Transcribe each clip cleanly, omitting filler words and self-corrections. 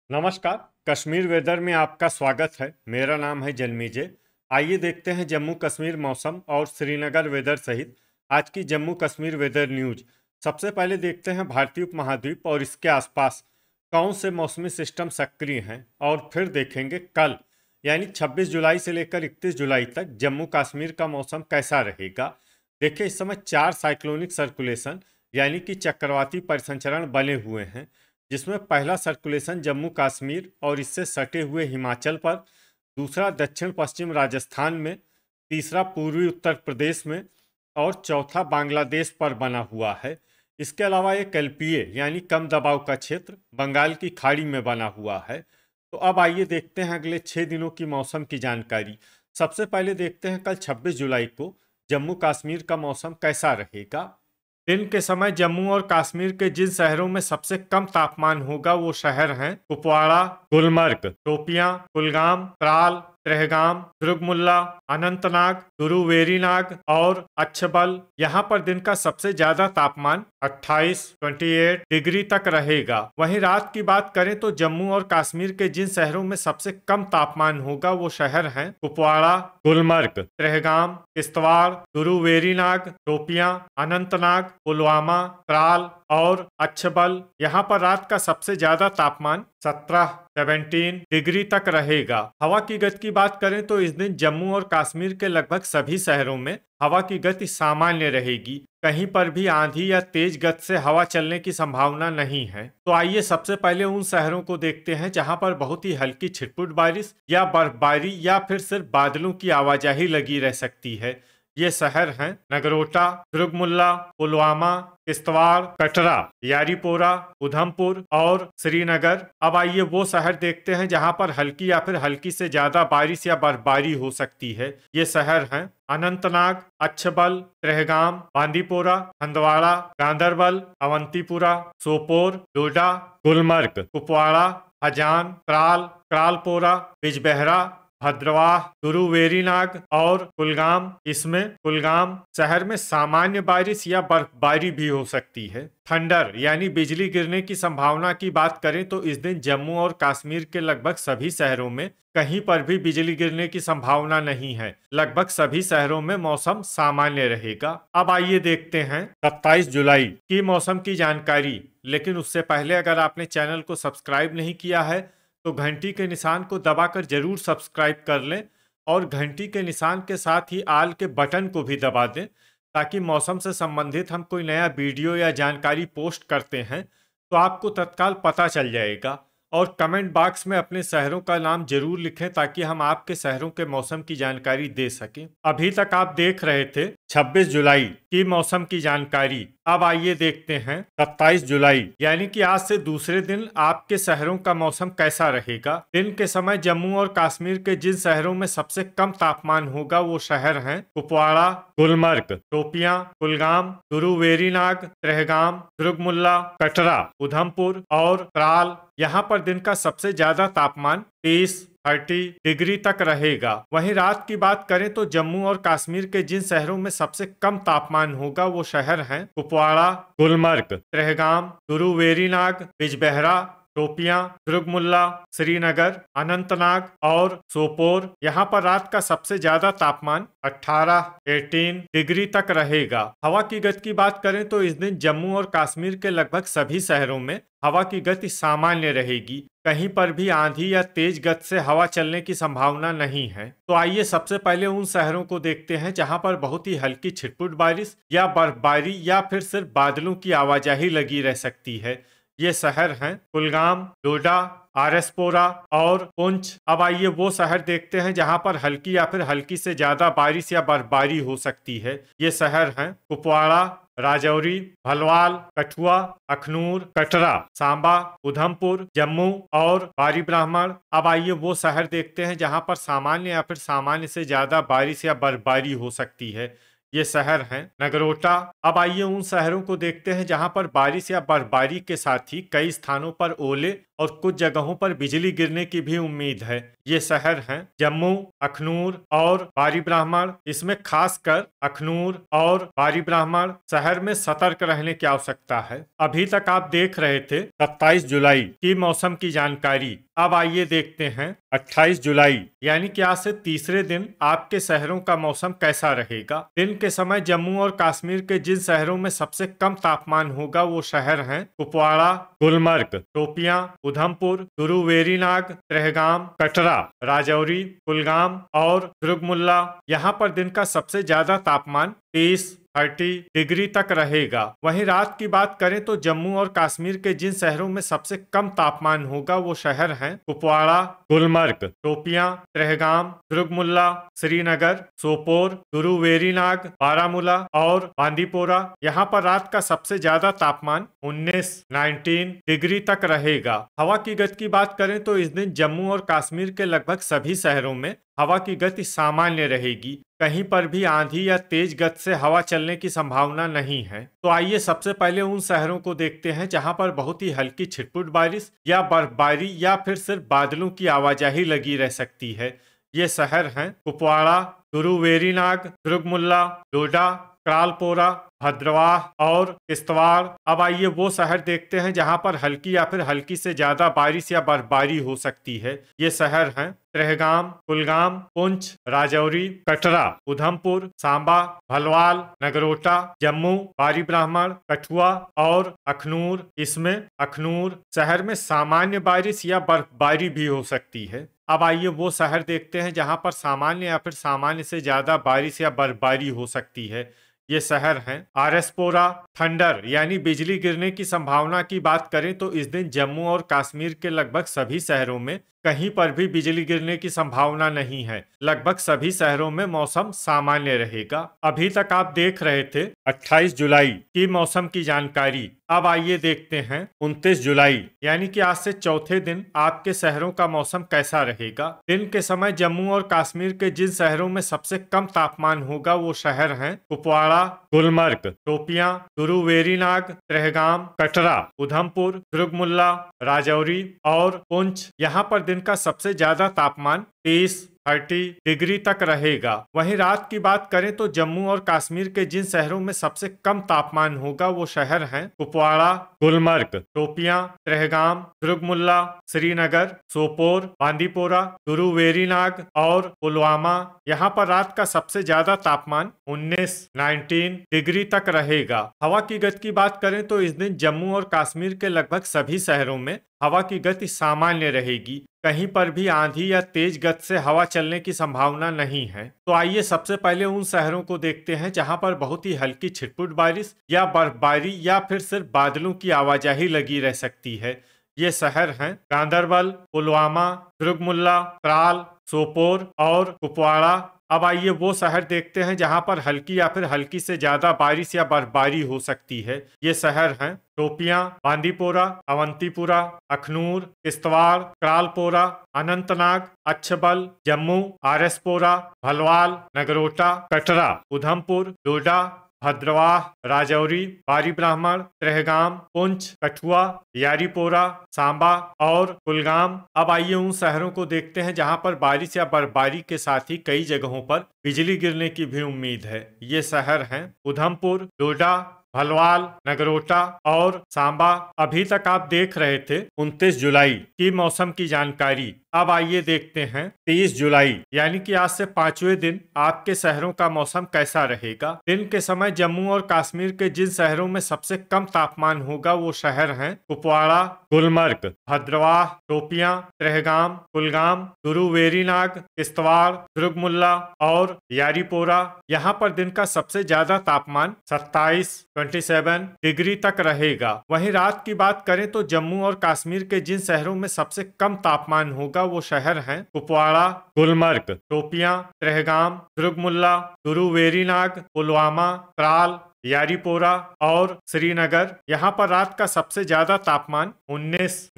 नमस्कार। कश्मीर वेदर में आपका स्वागत है। मेरा नाम है जन्मीजे। आइए देखते हैं जम्मू कश्मीर मौसम और श्रीनगर वेदर सहित आज की जम्मू कश्मीर वेदर न्यूज। सबसे पहले देखते हैं भारतीय उपमहाद्वीप और इसके आसपास कौन से मौसमी सिस्टम सक्रिय हैं, और फिर देखेंगे कल यानी 26 जुलाई से लेकर 31 जुलाई तक जम्मू कश्मीर का मौसम कैसा रहेगा। देखिए, इस समय 4 साइक्लोनिक सर्कुलेशन यानी कि चक्रवाती परिसंचरण बने हुए हैं, जिसमें पहला सर्कुलेशन जम्मू कश्मीर और इससे सटे हुए हिमाचल पर, दूसरा दक्षिण पश्चिम राजस्थान में, तीसरा पूर्वी उत्तर प्रदेश में और चौथा बांग्लादेश पर बना हुआ है। इसके अलावा एक एलपीए यानी कम दबाव का क्षेत्र बंगाल की खाड़ी में बना हुआ है। तो अब आइए देखते हैं अगले 6 दिनों की मौसम की जानकारी। सबसे पहले देखते हैं कल 26 जुलाई को जम्मू कश्मीर का मौसम कैसा रहेगा। दिन के समय जम्मू और कश्मीर के जिन शहरों में सबसे कम तापमान होगा वो शहर हैं कुपवाड़ा, गुलमर्ग, शोपियां, कुलगाम, त्राल, त्रेहगाम, दुर्गमुल्ला, अनंतनाग, वेरीनाग और अच्छबल। यहाँ पर दिन का सबसे ज्यादा तापमान 28 डिग्री तक रहेगा। वहीं रात की बात करें तो जम्मू और कश्मीर के जिन शहरों में सबसे कम तापमान होगा वो शहर हैं कुपवाड़ा, गुलमर्ग, त्रेहगाम, किश्तवाड़, वेरीनाग, शोपियां, अनंतनाग, पुलवामा, त्राल और अच्छबल। यहाँ पर रात का सबसे ज्यादा तापमान 17 डिग्री तक रहेगा। हवा की गति की बात करें तो इस दिन जम्मू और कश्मीर के लगभग सभी शहरों में हवा की गति सामान्य रहेगी। कहीं पर भी आंधी या तेज गति से हवा चलने की संभावना नहीं है। तो आइए सबसे पहले उन शहरों को देखते हैं जहां पर बहुत ही हल्की छिटपुट बारिश या बर्फबारी या फिर सिर्फ बादलों की आवाजाही लगी रह सकती है। ये शहर हैं नगरोटा, दुर्गमुल्ला, पुलवामा, किश्तवाड़, कटरा, यारीपोरा, उधमपुर और श्रीनगर। अब आइए वो शहर देखते हैं जहां पर हल्की या फिर हल्की से ज्यादा बारिश या बर्फबारी हो सकती है। ये शहर हैं अनंतनाग, अच्छबल, त्रेहगाम, बांदीपोरा, हंदवाड़ा, गांदरबल, अवंतीपुरा, सोपोर, डोडा, गुलमर्ग, कुपवाड़ा, हजान, त्राल, क्रालपोरा, बिजबेहरा, भद्रवाह, वेरीनाग और कुलगाम। इसमें कुलगाम शहर में सामान्य बारिश या बर्फबारी भी हो सकती है। थंडर यानी बिजली गिरने की संभावना की बात करें तो इस दिन जम्मू और कश्मीर के लगभग सभी शहरों में कहीं पर भी बिजली गिरने की संभावना नहीं है। लगभग सभी शहरों में मौसम सामान्य रहेगा। अब आइए देखते हैं 27 जुलाई की मौसम की जानकारी। लेकिन उससे पहले अगर आपने चैनल को सब्सक्राइब नहीं किया है तो घंटी के निशान को दबाकर जरूर सब्सक्राइब कर लें और घंटी के निशान के साथ ही आल के बटन को भी दबा दें, ताकि मौसम से संबंधित हम कोई नया वीडियो या जानकारी पोस्ट करते हैं तो आपको तत्काल पता चल जाएगा। और कमेंट बॉक्स में अपने शहरों का नाम जरूर लिखें ताकि हम आपके शहरों के मौसम की जानकारी दे सकें। अभी तक आप देख रहे थे 26 जुलाई की मौसम की जानकारी। अब आइए देखते हैं 27 जुलाई यानी कि आज से दूसरे दिन आपके शहरों का मौसम कैसा रहेगा। दिन के समय जम्मू और कश्मीर के जिन शहरों में सबसे कम तापमान होगा वो शहर हैं कुपवाड़ा, गुलमर्ग, शोपियां, कुलगाम, वेरीनाग, त्रेहगाम, दुर्गमुल्ला, कटरा, उधमपुर और त्राल। यहाँ पर दिन का सबसे ज्यादा तापमान 30 डिग्री तक रहेगा। वहीं रात की बात करें तो जम्मू और कश्मीर के जिन शहरों में सबसे कम तापमान होगा वो शहर हैं कुपवाड़ा, गुलमर्ग, त्रेहगाम, वेरीनाग, बिजबेहरा, शोपियां, दुर्गमुल्ला, श्रीनगर, अनंतनाग और सोपोर। यहाँ पर रात का सबसे ज्यादा तापमान 18 डिग्री तक रहेगा। हवा की गति की बात करें तो इस दिन जम्मू और कश्मीर के लगभग सभी शहरों में हवा की गति सामान्य रहेगी। कहीं पर भी आंधी या तेज गति से हवा चलने की संभावना नहीं है। तो आइए सबसे पहले उन शहरों को देखते हैं जहां पर बहुत ही हल्की छिटपुट बारिश या बर्फबारी या फिर सिर्फ बादलों की आवाजाही लगी रह सकती है। ये शहर हैं कुलगाम, डोडा, आरएसपोरा और पुंछ। अब आइए वो शहर देखते हैं जहां पर हल्की या फिर हल्की से ज्यादा बारिश या बर्फबारी हो सकती है। ये शहर हैं कुपवाड़ा, राजौरी, भलवाल, कठुआ, अखनूर, कटरा, सांबा, उधमपुर, जम्मू और बारी ब्राह्मण। अब आइए वो शहर देखते हैं जहां पर सामान्य या फिर सामान्य से ज्यादा बारिश या बर्फबारी हो सकती है। ये शहर हैं नगरोटा। अब आइए उन शहरों को देखते हैं जहां पर बारिश या बर्फबारी के साथ ही कई स्थानों पर ओले और कुछ जगहों पर बिजली गिरने की भी उम्मीद है। ये शहर हैं जम्मू, अखनूर और बारी ब्राह्मण। इसमें खासकर अखनूर और बारी ब्राह्मण शहर में सतर्क रहने की आवश्यकता है। अभी तक आप देख रहे थे 27 जुलाई की मौसम की जानकारी। अब आइए देखते हैं 28 जुलाई यानी कि आज से तीसरे दिन आपके शहरों का मौसम कैसा रहेगा। दिन के समय जम्मू और कश्मीर के जिन शहरों में सबसे कम तापमान होगा वो शहर हैं कुपवाड़ा, गुलमर्ग, शोपियां, उधमपुर, गुरु वेरीनाग, त्रेहगाम, कटरा, राजौरी, कुलगाम और दुर्गमुल्ला। यहाँ पर दिन का सबसे ज्यादा तापमान 30 डिग्री तक रहेगा। वहीं रात की बात करें तो जम्मू और कश्मीर के जिन शहरों में सबसे कम तापमान होगा वो शहर हैं कुपवाड़ा, गुलमर्ग, शोपियां, त्रेहगाम, दुर्गमुल्ला, श्रीनगर, सोपोर, गुरु वेरीनाग, बारामूला और बांदीपोरा। यहाँ पर रात का सबसे ज्यादा तापमान 19 डिग्री तक रहेगा। हवा की गति की बात करें तो इस दिन जम्मू और कश्मीर के लगभग सभी शहरों में हवा की गति सामान्य रहेगी। कहीं पर भी आंधी या तेज गति से हवा चलने की संभावना नहीं है। तो आइए सबसे पहले उन शहरों को देखते हैं जहां पर बहुत ही हल्की छिटपुट बारिश या बर्फबारी या फिर सिर्फ बादलों की आवाजाही लगी रह सकती है। ये शहर हैं कुपवाड़ा, गुरु वेरीनाग, दुर्गमुल्ला, डोडा, क्रालपोरा, भद्रवाह और किश्तवाड़। अब आइए वो शहर देखते हैं जहां पर हल्की या फिर हल्की से ज्यादा बारिश या बर्फबारी हो सकती है। ये शहर हैं त्रेहगाम, कुलगाम, पुंछ, राजौरी, कटरा, उधमपुर, सांबा, भलवाल, नगरोटा, जम्मू, बारी ब्राह्मण, कठुआ और अखनूर। इसमें अखनूर शहर में सामान्य बारिश या बर्फबारी भी हो सकती है। अब आइए वो शहर देखते हैं जहां पर सामान्य या फिर सामान्य से ज्यादा बारिश या बर्फबारी हो सकती है। ये शहर हैं आरएसपोरा। थंडर यानी बिजली गिरने की संभावना की बात करें तो इस दिन जम्मू और कश्मीर के लगभग सभी शहरों में कहीं पर भी बिजली गिरने की संभावना नहीं है। लगभग सभी शहरों में मौसम सामान्य रहेगा। अभी तक आप देख रहे थे 28 जुलाई की मौसम की जानकारी। अब आइए देखते हैं 29 जुलाई यानी कि आज से चौथे दिन आपके शहरों का मौसम कैसा रहेगा। दिन के समय जम्मू और कश्मीर के जिन शहरों में सबसे कम तापमान होगा वो शहर हैं कुपवाड़ा, गुलमर्ग, शोपियां, गुरु वेरीनाग, त्रेहगाम, कटरा, उधमपुर, दुर्गमुल्ला, राजौरी और पुंछ। यहाँ पर दिन का सबसे ज्यादा तापमान 30 डिग्री तक रहेगा। वहीं रात की बात करें तो जम्मू और कश्मीर के जिन शहरों में सबसे कम तापमान होगा वो शहर हैं कुपवाड़ा, गुलमर्ग, शोपियां, त्रेहगाम, दुर्गमुल्ला, श्रीनगर, सोपोर, बांदीपोरा, गुरु वेरीनाग और पुलवामा। यहाँ पर रात का सबसे ज्यादा तापमान 19 डिग्री तक रहेगा। हवा की गति की बात करें तो इस दिन जम्मू और कश्मीर के लगभग सभी शहरों में हवा की गति सामान्य रहेगी। कहीं पर भी आंधी या तेज गति से हवा चलने की संभावना नहीं है। तो आइए सबसे पहले उन शहरों को देखते हैं जहां पर बहुत ही हल्की छिटपुट बारिश या बर्फबारी या फिर सिर्फ बादलों की आवाजाही लगी रह सकती है। ये शहर हैं गांदरबल, पुलवामा, दुर्गमुल्ला, त्राल, सोपोर और कुपवाड़ा। अब आइए वो शहर देखते हैं जहां पर हल्की या फिर हल्की से ज्यादा बारिश या बर्फबारी हो सकती है। ये शहर हैं शोपियां, बांदीपोरा, अवंतीपुरा, अखनूर, किश्तवाड़, क्रालपोरा, अनंतनाग, अच्छबल, जम्मू, आरएसपोरा, भलवाल, नगरोटा, कटरा, उधमपुर, डोडा, भद्रवाह, राजौरी, बारी ब्राह्मण, त्रेहगाम, पुंछ, कठुआ, यारीपोरा, सांबा और कुलगाम। अब आइए उन शहरों को देखते हैं जहां पर बारिश या बर्फबारी के साथ ही कई जगहों पर बिजली गिरने की भी उम्मीद है। ये शहर हैं उधमपुर, डोडा, भलवाल, नगरोटा और सांबा। अभी तक आप देख रहे थे 29 जुलाई की मौसम की जानकारी। अब आइए देखते हैं 30 जुलाई यानी कि आज से पांचवें दिन आपके शहरों का मौसम कैसा रहेगा। दिन के समय जम्मू और कश्मीर के जिन शहरों में सबसे कम तापमान होगा वो शहर हैं कुपवाड़ा, गुलमर्ग, भद्रवाह, शोपियां, त्रेहगाम, कुलगाम, गुरु वेरीनाग, किश्तवाड़, दुर्गमुल्ला और यारीपोरा। यहाँ पर दिन का सबसे ज्यादा तापमान 27 डिग्री तक रहेगा। वहीं रात की बात करें तो जम्मू और कश्मीर के जिन शहरों में सबसे कम तापमान होगा वो शहर हैं कुपवाड़ा, गुलमर्ग, शोपियां, त्रेहगाम, दुर्गमुल्ला, गुरु वेरीनाग, पुलवामा, त्राल, यारीपोरा और श्रीनगर। यहाँ पर रात का सबसे ज्यादा तापमान 19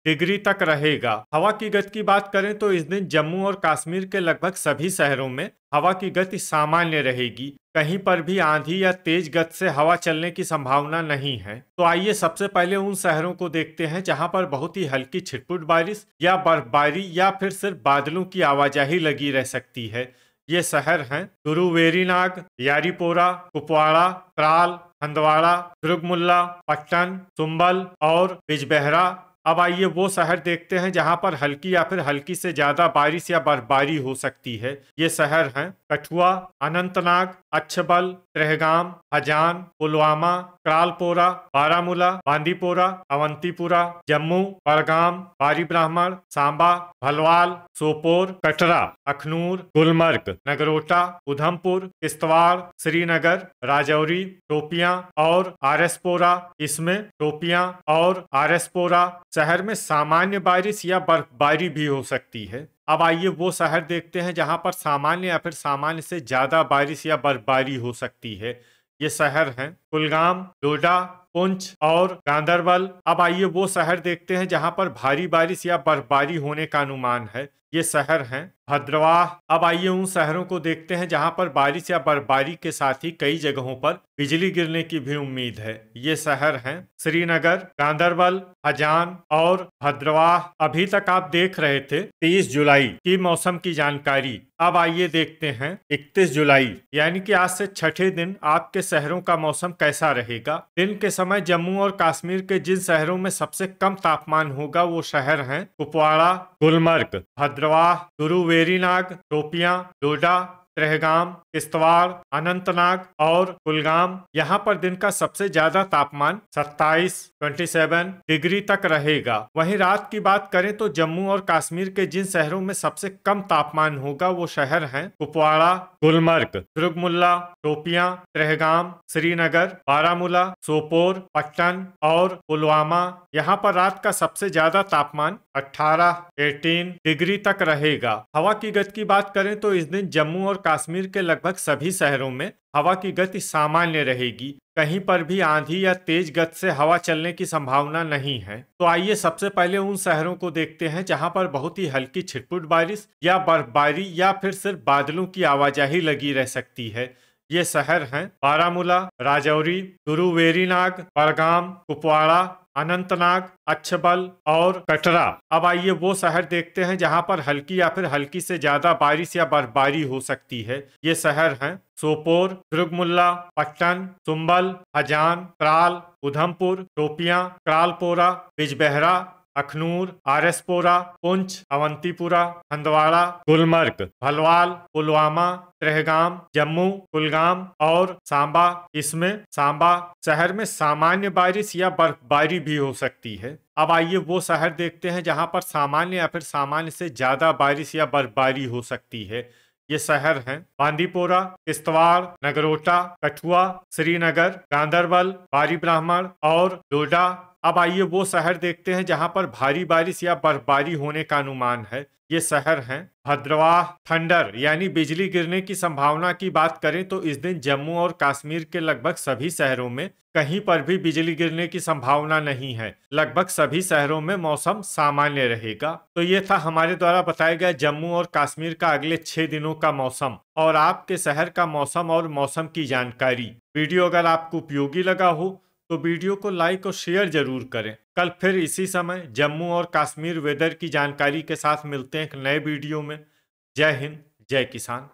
डिग्री तक रहेगा। हवा की गति की बात करें तो इस दिन जम्मू और कश्मीर के लगभग सभी शहरों में हवा की गति सामान्य रहेगी। कहीं पर भी आंधी या तेज गति से हवा चलने की संभावना नहीं है। तो आइए सबसे पहले उन शहरों को देखते हैं जहां पर बहुत ही हल्की छिटपुट बारिश या बर्फबारी या फिर सिर्फ बादलों की आवाजाही लगी रह सकती है। ये शहर हैं गुरुवेरीनाग, यारीपोरा, कुपवाड़ा, त्राल, हंदवाड़ा, दुर्गमुल्ला, पट्टन, चुंबल और बिजबेहरा। अब आइए वो शहर देखते हैं जहां पर हल्की या फिर हल्की से ज्यादा बारिश या बर्फबारी हो सकती है। ये शहर हैं कठुआ, अनंतनाग, अच्छबल, त्रेहगाम, हजान, पुलवामा, क्रालपोरा, बारामूला, बांदीपोरा, अवंतीपुरा, जम्मू, बड़गाम, बारी ब्राह्मण, सांबा, भलवाल, सोपोर, कटरा, अखनूर, गुलमर्ग, नगरोटा, उधमपुर, किश्तवाड़, श्रीनगर, राजौरी, टोपियां और आरएसपोरा। इसमें टोपियां और आरएसपोरा शहर में सामान्य बारिश या बर्फबारी भी हो सकती है। अब आइए वो शहर देखते हैं जहां पर सामान्य या फिर सामान्य से ज्यादा बारिश या बर्फबारी हो सकती है। ये शहर हैं कुलगाम, डोडा, पुंछ और गांदरबल। अब आइए वो शहर देखते हैं जहां पर भारी बारिश या बर्फबारी होने का अनुमान है। ये शहर हैं भद्रवाह। अब आइए उन शहरों को देखते हैं जहां पर बारिश या बर्फबारी के साथ ही कई जगहों पर बिजली गिरने की भी उम्मीद है। ये शहर हैं श्रीनगर, गांदरबल, हजान और भद्रवाह। अभी तक आप देख रहे थे 30 जुलाई की मौसम की जानकारी। अब आइए देखते हैं 31 जुलाई यानी कि आज से छठे दिन आपके शहरों का मौसम कैसा रहेगा। दिन के समय जम्मू और कश्मीर के जिन शहरों में सबसे कम तापमान होगा वो शहर हैं कुपवाड़ा, गुलमर्ग, भद्रवाह, गुरुवेरीनाग, टोपियां, डोडा, त्रेहगाम, किश्तवाड़, अनंतनाग और कुलगाम। यहाँ पर दिन का सबसे ज्यादा तापमान 27 डिग्री तक रहेगा। वहीं रात की बात करें तो जम्मू और कश्मीर के जिन शहरों में सबसे कम तापमान होगा वो शहर हैं कुपवाड़ा, गुलमर्ग, दुर्गमुल्ला, टोपियां, त्रेहगाम, श्रीनगर, बारामूला, सोपोर, पट्टन और पुलवामा। यहाँ पर रात का सबसे ज्यादा तापमान 18 डिग्री तक रहेगा। हवा की गति की बात करें तो इस दिन जम्मू और कश्मीर के लगभग सभी शहरों में हवा की गति सामान्य रहेगी। कहीं पर भी आंधी या तेज गति से हवा चलने की संभावना नहीं है। तो आइए सबसे पहले उन शहरों को देखते हैं जहां पर बहुत ही हल्की छिटपुट बारिश या बर्फबारी या फिर सिर्फ बादलों की आवाजाही लगी रह सकती है। ये शहर हैं बारामूला, राजौरी, गुरुवेरीनाग, बड़गाम, कुपवाड़ा, अनंतनाग, अच्छबल और कटरा। अब आइए वो शहर देखते हैं जहां पर हल्की या फिर हल्की से ज्यादा बारिश या बर्फबारी हो सकती है। ये शहर हैं सोपोर, दुर्गमुल्ला, पट्टन, चुंबल, हजान, त्राल, उधमपुर, टोपियां, क्रालपोरा, बिजबेहरा, अखनूर, आरएसपोरा, पुंछ, अवंतीपुरा, हंदवाड़ा, गुलमर्ग, भलवाल, पुलवामा, त्रेहगाम, जम्मू, कुलगाम और सांबा। इसमें सांबा शहर में सामान्य बारिश या बर्फबारी भी हो सकती है। अब आइए वो शहर देखते हैं जहां पर सामान्य या फिर सामान्य से ज्यादा बारिश या बर्फबारी हो सकती है। ये शहर हैं बांदीपोरा, किश्तवाड़, नगरोटा, कठुआ, श्रीनगर, गांदरबल, बारी ब्राह्मण और डोडा। अब आइए वो शहर देखते हैं जहां पर भारी बारिश या बर्फबारी होने का अनुमान है। ये शहर हैं भद्रवाह। थंडर यानी बिजली गिरने की संभावना की बात करें तो इस दिन जम्मू और कश्मीर के लगभग सभी शहरों में कहीं पर भी बिजली गिरने की संभावना नहीं है। लगभग सभी शहरों में मौसम सामान्य रहेगा। तो ये था हमारे द्वारा बताया गया जम्मू और कश्मीर का अगले 6 दिनों का मौसम और आपके शहर का मौसम और मौसम की जानकारी। वीडियो अगर आपको उपयोगी लगा हो तो वीडियो को लाइक और शेयर जरूर करें। कल फिर इसी समय जम्मू और कश्मीर वेदर की जानकारी के साथ मिलते हैं एक नए वीडियो में। जय हिंद, जय किसान।